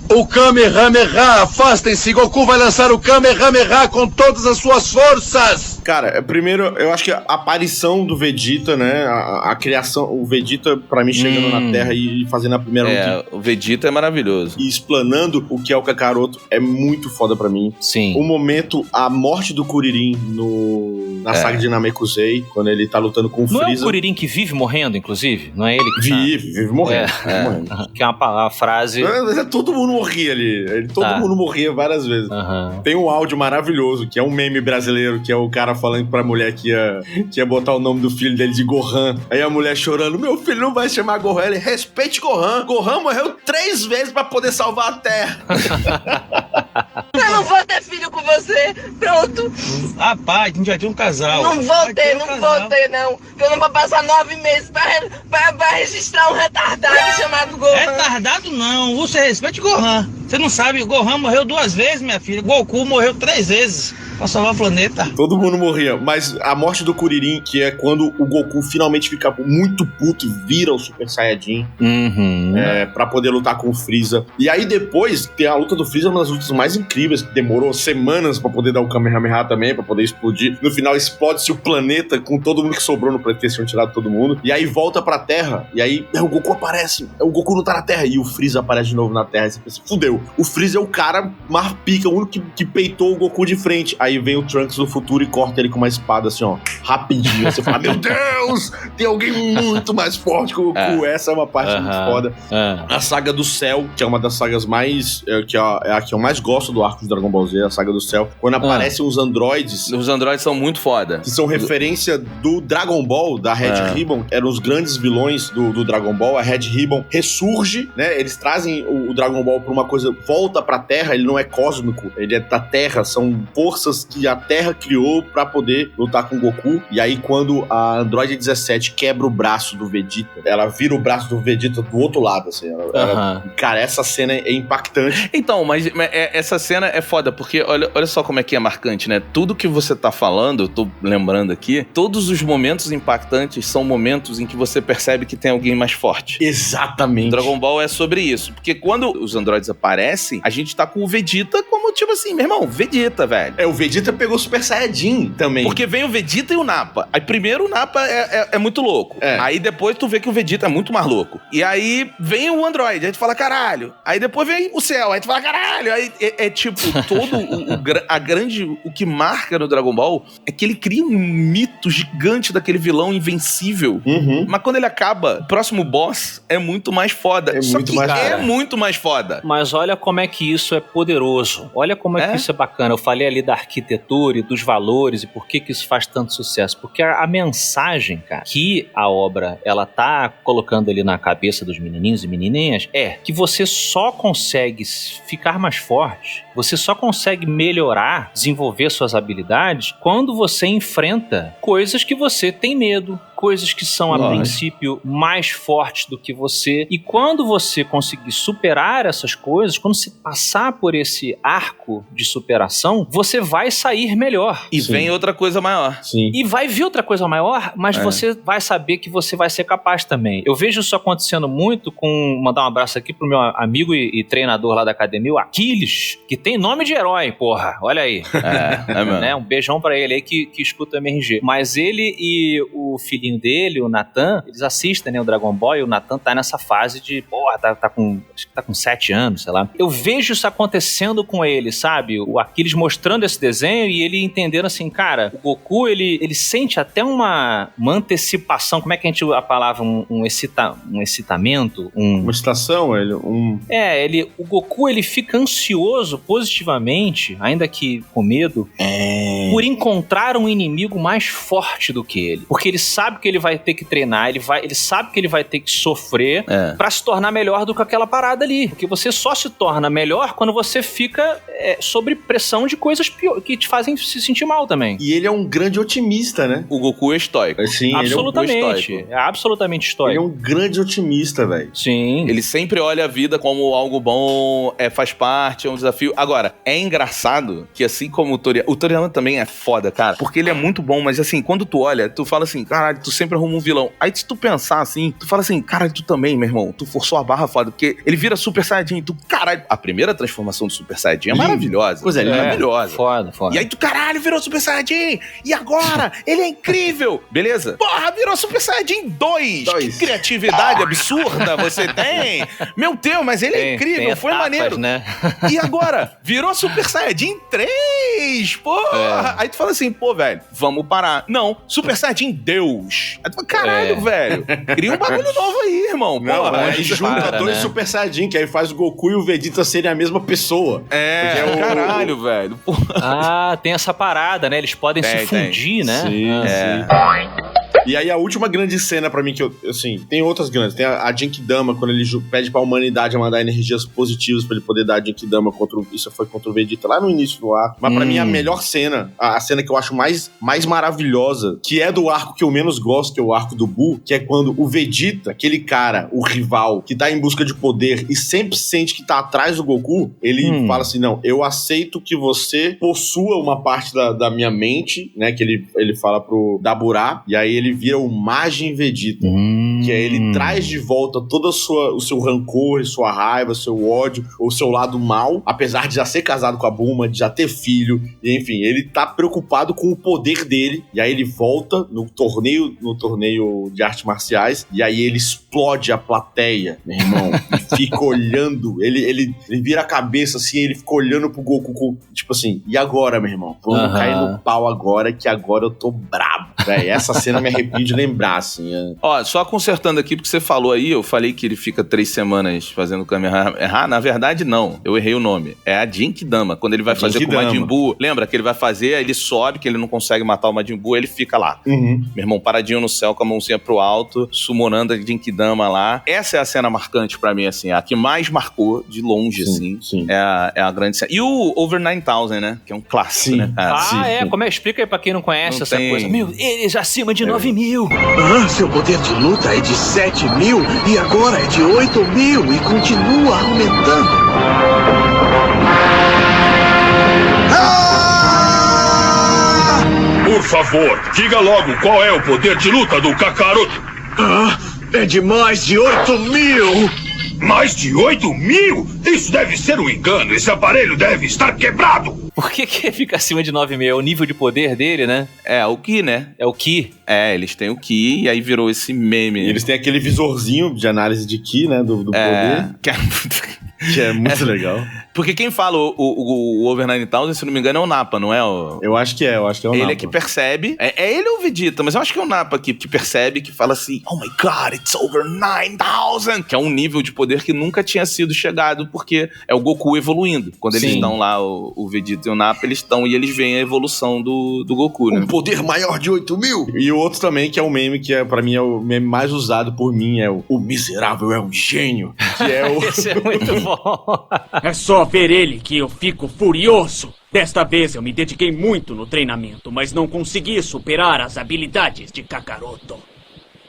O Kamehameha, afastem-se, Goku vai lançar o Kamehameha com todas as suas forças! Cara, primeiro, eu acho que a aparição do Vegeta, né, a criação, o Vegeta, pra mim, chegando na Terra e fazendo a primeira luta. O Vegeta é maravilhoso. E explanando o que é o Kakaroto é muito foda pra mim. Sim. O momento, a morte do Kuririn na saga de Namekusei, quando ele tá lutando com o Freeza. Não é o Kuririn que vive morrendo, inclusive? Não é ele que vive morrendo. Morrendo. Que é uma frase... Todo mundo morria ali. Todo mundo morria várias vezes. Tem um áudio maravilhoso, que é um meme brasileiro, que é o cara falando pra mulher que ia botar o nome do filho dele de Gohan. Aí a mulher chorando, meu filho não vai se chamar Gohan. Ele, respeite Gohan. Gohan morreu 3 vezes pra poder salvar a Terra. Eu não vou ter filho com você. Pronto. Rapaz, a gente vai ter um casal. Não vou ter, não. Eu não vou passar 9 meses pra registrar um retardado chamado Gohan. Retardado não, você respeite Gohan. Você não sabe, o Gohan morreu 2 vezes, minha filha. Goku morreu 3 vezes pra salvar o planeta. Todo mundo morria, mas a morte do Kuririn, que é quando o Goku finalmente fica muito puto e vira o Super Saiyajin pra poder lutar com o Freeza. E aí depois tem a luta do Freeza, uma das lutas mais incríveis, que demorou semanas pra poder dar o Kamehameha também, pra poder explodir. No final explode-se o planeta com todo mundo que sobrou no planeta, que tinham tirado todo mundo. E aí volta pra Terra, e aí o Goku aparece. O Goku não tá na Terra, e o Freeza aparece de novo na Terra. E você pensa, fudeu. O Freeza é o cara mais pica, o único que peitou o Goku de frente. Aí vem o Trunks do futuro e corta ele com uma espada assim, ó, rapidinho. Você fala, meu Deus, tem alguém muito mais forte que o Goku. Essa é uma parte muito foda. A saga do Cell, que é uma das sagas mais, que é a que eu mais gosto do arco de Dragon Ball Z, a saga do Cell. Quando aparecem os androides. Os androides são muito foda. Que são referência do Dragon Ball, da Red Ribbon. Eram os grandes vilões do Dragon Ball. A Red Ribbon ressurge, né? Eles trazem o Dragon Ball pra uma coisa, volta pra Terra, ele não é cósmico, ele é da Terra, são forças que a Terra criou pra poder lutar com o Goku. E aí quando a Android 17 quebra o braço do Vegeta, ela vira o braço do Vegeta do outro lado, assim. Cara, essa cena é impactante. Então, mas essa cena é foda, porque olha só como é que é marcante, né? Tudo que você tá falando, eu tô lembrando aqui, todos os momentos impactantes são momentos em que você percebe que tem alguém mais forte. Exatamente. Dragon Ball é sobre isso. Porque quando os androides aparecem, a gente tá com o Vegeta como tipo assim, meu irmão, Vegeta, velho. O Vegeta pegou o Super Saiyajin também. Porque vem o Vegeta e o Nappa. Aí primeiro o Nappa é muito louco. Aí depois tu vê que o Vegeta é muito mais louco. E aí vem o androide, aí tu fala caralho. Aí depois vem o céu, aí tu fala caralho. Aí é tipo, todo o que marca no Dragon Ball é que ele cria um mito gigante daquele vilão invencível. Mas quando ele acaba, o próximo boss é muito mais foda. Muito mais foda. Mas olha como é que isso é poderoso. Olha como é que isso é bacana. Eu falei ali da arquitetura e dos valores e por que isso faz tanto sucesso. Porque a mensagem, cara, que a obra, ela tá colocando ali na cabeça dos menininhos e menininhas é que você só consegue ficar mais forte, você só consegue melhorar, desenvolver suas habilidades quando você enfrenta coisas que você tem medo, coisas que são, a princípio, mais fortes do que você. E quando você conseguir superar essas coisas, quando você passar por esse arco de superação, você vai sair melhor. E vem outra coisa maior. Sim. E vai vir outra coisa maior, mas você vai saber que você vai ser capaz também. Eu vejo isso acontecendo muito com... Mandar um abraço aqui pro meu amigo e treinador lá da academia, o Aquiles, que tem nome de herói, porra. Olha aí. Mesmo. Né? Um beijão pra ele aí que escuta o MRG. Mas ele e o filhinho dele, o Nathan, eles assistem, né, o Dragon Ball, e o Nathan tá nessa fase de, porra, acho que tá com 7 anos, sei lá. Eu vejo isso acontecendo com ele, sabe? O Aquiles mostrando esse desenho e ele entendendo assim, cara, o Goku, ele sente até uma antecipação, como é que a gente a palavra, um excitamento, uma excitação, o Goku, ele fica ansioso positivamente, ainda que com medo, por encontrar um inimigo mais forte do que ele. Porque ele sabe que ele vai ter que treinar, ele sabe que ele vai ter que sofrer pra se tornar melhor do que aquela parada ali. Porque você só se torna melhor quando você fica sob pressão de coisas que te fazem se sentir mal também. E ele é um grande otimista, né? O Goku é estoico. Sim, absolutamente. Ele é um absolutamente estoico. Ele é um grande otimista, velho. Sim. Ele sempre olha a vida como algo bom, faz parte, é um desafio. Agora, é engraçado que assim como o Toriyama também é foda, cara, porque ele é muito bom, mas assim, quando tu olha, tu fala assim, caralho, tu sempre arruma um vilão. Aí se tu pensar assim, tu fala assim, caralho, tu também, meu irmão, tu forçou a barra foda, porque ele vira Super Saiyajin, tu, caralho, a primeira transformação do Super Saiyajin é maravilhosa. Pois é, maravilhosa. Foda. E aí tu, caralho, virou Super Saiyajin, e agora? Ele é incrível. Beleza? Porra, virou Super Saiyajin 2. Que criatividade absurda você tem. Meu Deus, mas ele é incrível, foi maneiro. Né? E agora? Virou Super Saiyajin 3, porra. Aí tu fala assim, pô, velho, vamos parar. Não, Super Saiyajin Deus. Aí tu fala, caralho, velho, cria um bagulho novo aí, irmão. Porra, aí junta dois Super Saiyajin, que aí faz o Goku e o Vegeta serem a mesma pessoa. Caralho, velho. Porra. Tem essa parada, né? Eles podem se fundir, né? Sim. E aí a última grande cena pra mim que eu, assim, tem outras grandes. Tem a Genkidama, quando ele pede pra humanidade a mandar energias positivas pra ele poder dar a Genkidama isso foi contra o Vegeta lá no início do arco. Mas pra mim a melhor cena, a cena que eu acho mais maravilhosa, que é do arco que eu menos gosto, que é o arco do Buu, que é quando o Vegeta, aquele cara, o rival, que tá em busca de poder e sempre sente que tá atrás do Goku, ele fala assim, não, eu aceito que você possua uma parte da minha mente, né, que ele fala pro Daburá, e aí ele vira o Majin Vegeta, que aí ele traz de volta todo o seu rancor, sua raiva, seu ódio, o seu lado mal, apesar de já ser casado com a Bulma, de já ter filho, e enfim, ele tá preocupado com o poder dele, e aí ele volta no torneio de artes marciais, e aí ele explode a plateia, meu irmão, e fica olhando, ele vira a cabeça assim, ele fica olhando pro Goku, tipo assim, e agora, meu irmão? Vamos cair no pau agora, que agora eu tô brabo, velho. Essa cena me arrepio de lembrar, assim. Ó, só consertando aqui, porque você falou aí, eu falei que ele fica 3 semanas fazendo o Kamehameha. Na verdade, não. Eu errei o nome. É a Genkidama. Quando ele vai fazer com o Majin Buu, lembra que ele vai fazer, aí ele sobe, que ele não consegue matar o Majin Buu, ele fica lá. Meu irmão, paradinho no céu, com a mãozinha pro alto, summonando a Genkidama lá. Essa é a cena marcante pra mim, assim. A que mais marcou de longe, assim. Sim. É a grande cena. E o Over 9000, né? Que é um clássico, né? Como é? Explica aí pra quem não conhece essa coisa. Meu, eles acima de 9.000. Seu poder de luta é de 7.000 e agora é de 8.000 e continua aumentando. favor, diga logo qual é o poder de luta do Kakaroto. É de mais de 8.000! Mais de 8.000? Isso deve ser um engano. Esse aparelho deve estar quebrado. Por que fica acima de 9.000? É o nível de poder dele, né? É o Ki, né? É o Ki. É, eles têm o Ki e aí virou esse meme. E eles têm aquele visorzinho de análise de Ki, né? Do poder. Que é muito legal. Porque quem fala o Over 9000, se não me engano, é o Nappa, não é? Eu acho que é o Nappa. Ele é que percebe. É ele ou o Vegeta, mas eu acho que é o Nappa que percebe, que fala assim: oh my god, it's over 9000! Que é um nível de poder que nunca tinha sido chegado, porque é o Goku evoluindo. Quando eles estão lá, o Vegeta e o Nappa, eles estão e eles veem a evolução do Goku, né? Um poder maior de 8.000! E o outro também, que é o meme que pra mim é o meme mais usado por mim, é o miserável é um gênio. Que é o... Esse é muito bom. É só ver ele que eu fico furioso. Desta vez eu me dediquei muito no treinamento, mas não consegui superar as habilidades de Kakaroto.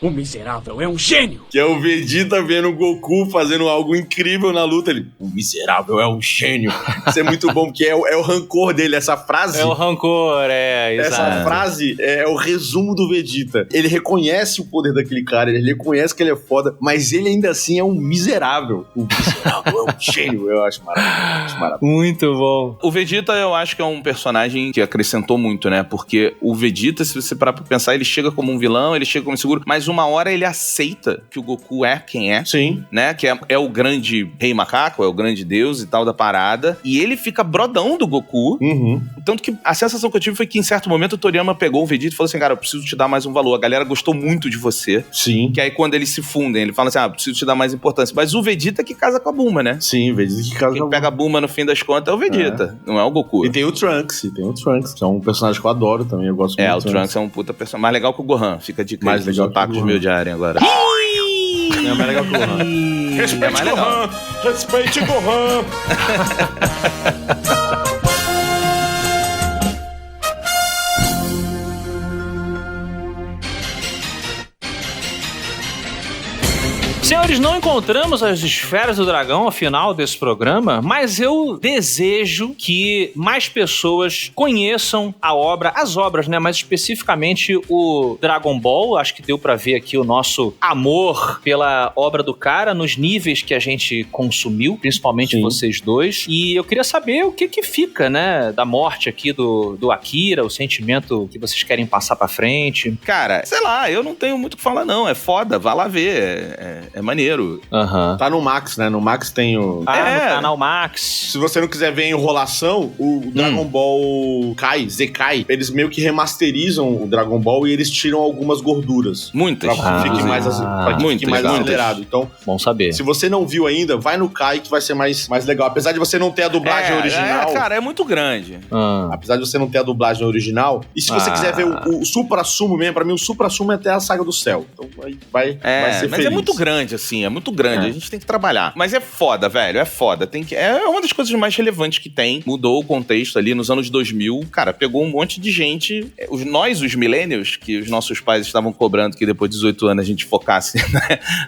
O miserável é um gênio! Que é o Vegeta vendo o Goku fazendo algo incrível na luta. Ele, o miserável é um gênio. Isso é muito bom, porque é o rancor dele, essa frase. É o rancor, exato. Essa frase é o resumo do Vegeta. Ele reconhece o poder daquele cara, ele reconhece que ele é foda, mas ele ainda assim é um miserável. O miserável é um gênio, eu acho maravilhoso. Muito bom. O Vegeta, eu acho que é um personagem que acrescentou muito, né? Porque o Vegeta, se você parar pra pensar, ele chega como um vilão, ele chega como inseguro, mas uma hora ele aceita que o Goku é quem é. Sim. Né? Que é o grande rei macaco, é o grande deus e tal da parada. E ele fica brodão do Goku. Uhum. Tanto que a sensação que eu tive foi que em certo momento o Toriyama pegou o Vegeta e falou assim, cara, eu preciso te dar mais um valor. A galera gostou muito de você. Sim. Que aí quando eles se fundem, ele fala assim, eu preciso te dar mais importância. Mas o Vegeta que casa com a Bulma, né? Sim, o Vegeta que casa com a Bulma. Quem pega a Bulma no fim das contas é o Vegeta, não é o Goku. E tem o Trunks, que é um personagem que eu adoro também, eu gosto muito. O Trunks é um puta personagem. Mais legal que o Gohan, fica de mais legal que os otakus me odiarem agora. É mais legal que o Gohan. Respeite Gohan! Respeite Gohan! Senhores, não encontramos as esferas do dragão ao final desse programa, mas eu desejo que mais pessoas conheçam as obras, né? Mais especificamente o Dragon Ball. Acho que deu pra ver aqui o nosso amor pela obra do cara nos níveis que a gente consumiu, principalmente vocês dois. E eu queria saber o que fica, né? Da morte aqui do Akira, o sentimento que vocês querem passar pra frente. Cara, sei lá, eu não tenho muito o que falar não, é foda, vá lá ver, é maneiro. Tá no Max, né? No Max tem o... no canal Max. Se você não quiser ver a enrolação, o Dragon Ball Zekai, eles meio que remasterizam o Dragon Ball e eles tiram algumas gorduras. Muitas. Pra que fique mais, acelerado. Então, bom saber. Se você não viu ainda, vai no Kai que vai ser mais legal. Apesar de você não ter a dublagem original... Cara, é muito grande. Apesar de você não ter a dublagem original. E se você quiser ver o Supra-Sumo mesmo, pra mim o Supra-Sumo é até a Saga do Céu. Então vai ser mas feliz. É muito grande, assim, é muito grande. A gente tem que trabalhar. Mas é foda, velho, é foda. É uma das coisas mais relevantes que tem. Mudou o contexto ali nos anos 2000. Cara, pegou um monte de gente. Os millennials, que os nossos pais estavam cobrando que depois de 18 anos a gente focasse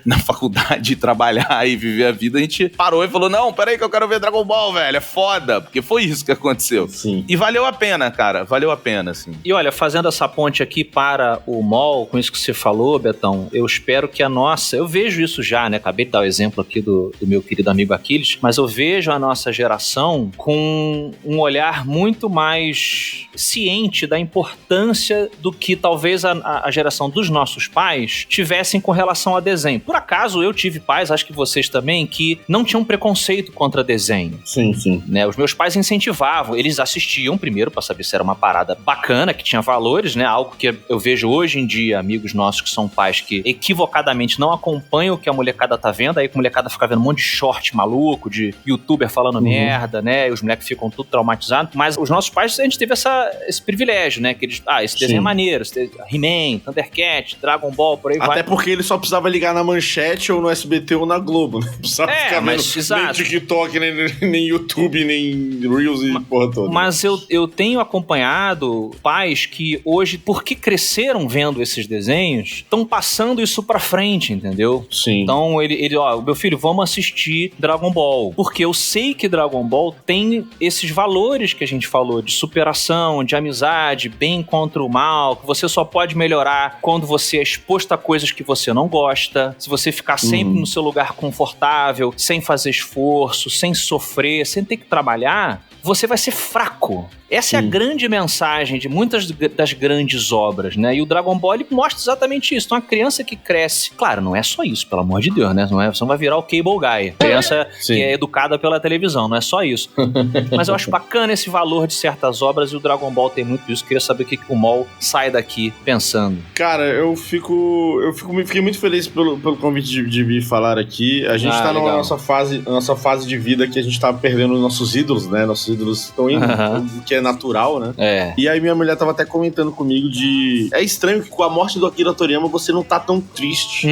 na faculdade, trabalhar e viver a vida, a gente parou e falou, não, peraí que eu quero ver Dragon Ball, velho, é foda. Porque foi isso que aconteceu. Sim. E valeu a pena, cara, valeu a pena, assim. E olha, fazendo essa ponte aqui para o mall, com isso que você falou, Betão, eu espero que eu vejo isso já, né? Acabei de dar o exemplo aqui do meu querido amigo Aquiles, mas eu vejo a nossa geração com um olhar muito mais ciente da importância do que talvez a geração dos nossos pais tivessem com relação a desenho. Por acaso, eu tive pais, acho que vocês também, que não tinham preconceito contra desenho. Sim, sim. Né? Os meus pais incentivavam, eles assistiam primeiro pra saber se era uma parada bacana, que tinha valores, né? Algo que eu vejo hoje em dia, amigos nossos que são pais que equivocadamente não acompanham o que a molecada tá vendo, aí a molecada fica vendo um monte de short maluco, de youtuber falando merda, né? E os moleques ficam tudo traumatizados. Mas os nossos pais, a gente teve esse privilégio, né? Que eles, esse desenho é maneiro, He-Man, Thundercat, Dragon Ball, por aí vai. Até porque ele só precisava ligar na Manchete ou no SBT ou na Globo, né? Precisava ficar vendo nem TikTok, nem YouTube, nem Reels e porra toda. Mas eu tenho acompanhado pais que hoje, porque cresceram vendo esses desenhos, estão passando isso pra frente, entendeu? Sim. Então ó, meu filho, vamos assistir Dragon Ball. Porque eu sei que Dragon Ball tem esses valores que a gente falou, de superação, de amizade, bem contra o mal, que você só pode melhorar quando você é exposto a coisas que você não gosta, se você ficar sempre no seu lugar confortável, sem fazer esforço, sem sofrer, sem ter que trabalhar, você vai ser fraco. Essa é a grande mensagem de muitas das grandes obras, né? E o Dragon Ball ele mostra exatamente isso. Então, a criança que cresce... Claro, não é só isso, pelo amor de Deus, né? Você não vai virar o Cable Guy. Criança que é educada pela televisão, não é só isso. Mas eu acho bacana esse valor de certas obras e o Dragon Ball tem muito isso. Queria saber o que o Mol sai daqui pensando. Cara, fiquei muito feliz pelo convite de me falar aqui. A gente tá na nossa fase de vida que a gente tá perdendo nossos ídolos, né? Nossos ídolos estão indo, que é natural, né? E aí minha mulher tava até comentando comigo é estranho que com a morte do Akira Toriyama você não tá tão triste.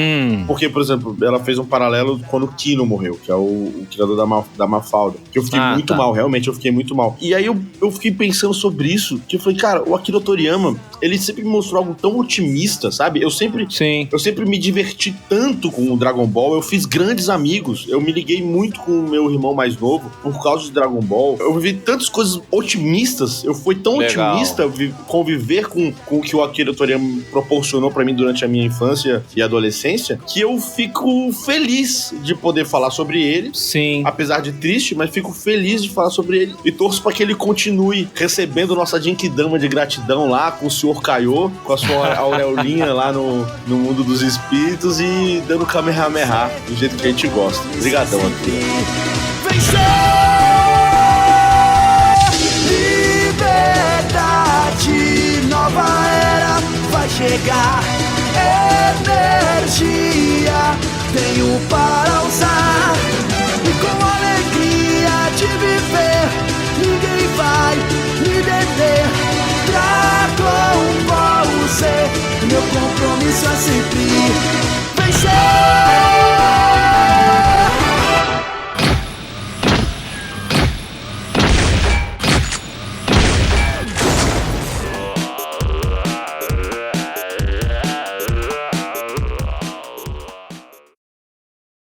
Porque, por exemplo, ela fez um paralelo quando o Kino morreu, que é o criador da Mafalda. Que eu fiquei muito mal, realmente eu fiquei muito mal. E aí eu fiquei pensando sobre isso, que eu falei, cara, o Akira Toriyama, ele sempre me mostrou algo tão otimista, sabe? Eu sempre me diverti tanto com o Dragon Ball, eu fiz grandes amigos, eu me liguei muito com o meu irmão mais novo por causa de Dragon Ball. Eu vivi tantas coisas otimistas, eu fui tão otimista conviver com o que o Akira Toriyama proporcionou pra mim durante a minha infância e adolescência, que eu fico feliz de poder falar sobre ele. Apesar de triste, mas fico feliz de falar sobre ele e torço pra que ele continue recebendo nossa Genkidama de gratidão lá com o Sr. Kaiô, com a sua aureolinha lá no mundo dos espíritos e dando Kamehameha do jeito que a gente gosta. Obrigadão, Akira. Nova era vai chegar, energia tenho para usar, e com alegria de viver, ninguém vai me deter. Dragon Ball Z, meu compromisso é sempre vencer.